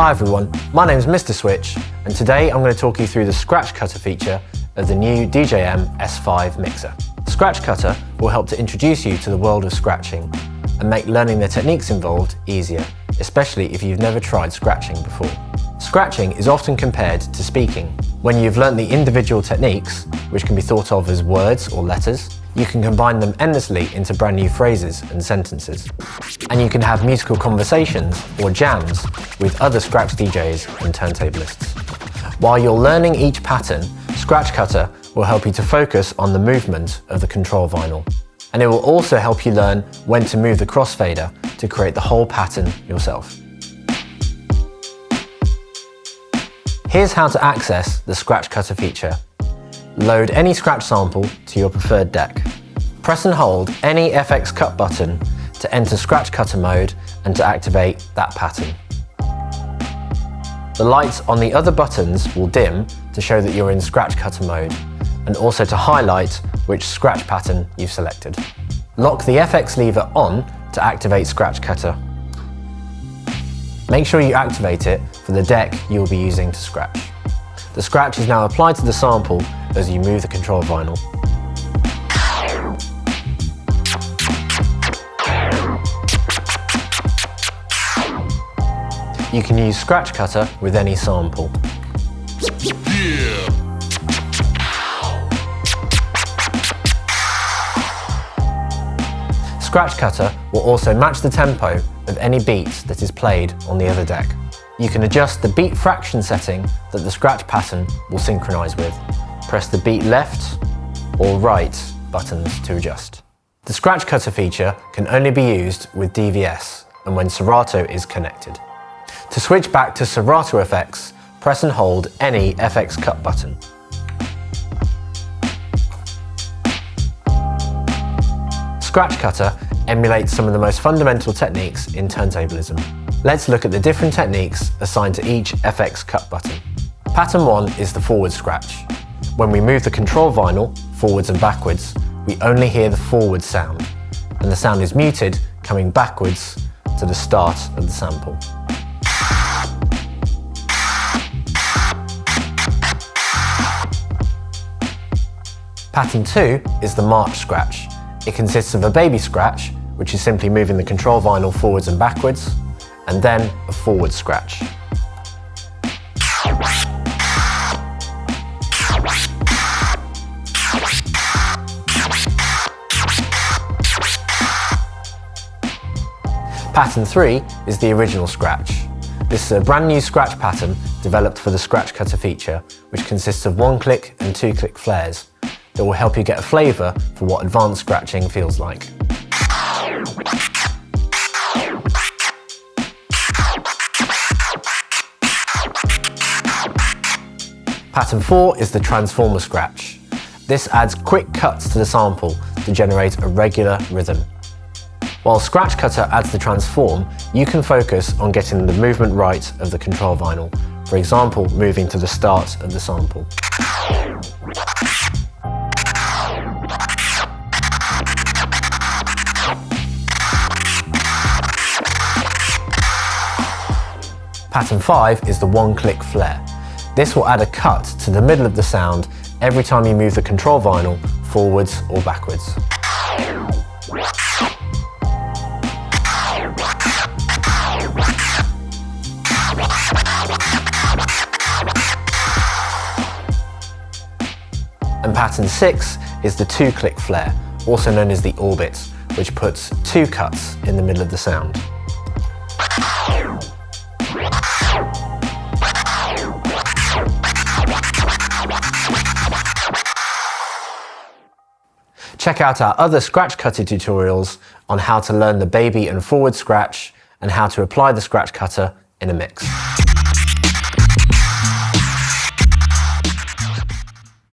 Hi everyone, my name's Mr. Switch, and today I'm going to talk you through the Scratch Cutter feature of the new DJM-S5 mixer. Scratch Cutter will help to introduce you to the world of scratching and make learning the techniques involved easier, especially if you've never tried scratching before. Scratching is often compared to speaking. When you've learnt the individual techniques, which can be thought of as words or letters, you can combine them endlessly into brand new phrases and sentences. And you can have musical conversations or jams with other Scratch DJs and turntablists. While you're learning each pattern, Scratch Cutter will help you to focus on the movement of the control vinyl. And it will also help you learn when to move the crossfader to create the whole pattern yourself. Here's how to access the Scratch Cutter feature. Load any Scratch sample to your preferred deck. Press and hold any FX cut button to enter Scratch Cutter mode and to activate that pattern. The lights on the other buttons will dim to show that you're in Scratch Cutter mode, and also to highlight which scratch pattern you've selected. Lock the FX lever on to activate Scratch Cutter. Make sure you activate it for the deck you will be using to scratch. The scratch is now applied to the sample as you move the control vinyl. You can use Scratch Cutter with any sample. Scratch Cutter will also match the tempo of any beat that is played on the other deck. You can adjust the beat fraction setting that the scratch pattern will synchronize with. Press the beat left or right buttons to adjust. The Scratch Cutter feature can only be used with DVS and when Serato is connected. To switch back to Serato effects, press and hold any FX cut button. Scratch Cutter emulates some of the most fundamental techniques in turntablism. Let's look at the different techniques assigned to each FX cut button. Pattern 1 is the forward scratch. When we move the control vinyl forwards and backwards, we only hear the forward sound, and the sound is muted coming backwards to the start of the sample. Pattern 2 is the march scratch. It consists of a baby scratch, which is simply moving the control vinyl forwards and backwards, and then a forward scratch. Pattern 3 is the original scratch. This is a brand new scratch pattern developed for the Scratch Cutter feature, which consists of 1-click and 2-click flares that will help you get a flavour for what advanced scratching feels like. Pattern 4 is the transformer scratch. This adds quick cuts to the sample to generate a regular rhythm. While Scratch Cutter adds the transform, you can focus on getting the movement right of the control vinyl, for example, moving to the start of the sample. Pattern 5 is the 1-click flare. This will add a cut to the middle of the sound every time you move the control vinyl forwards or backwards. And pattern 6 is the 2-click flare, also known as the orbit, which puts 2 cuts in the middle of the sound. Check out our other Scratch Cutter tutorials on how to learn the baby and forward scratch and how to apply the Scratch Cutter in a mix.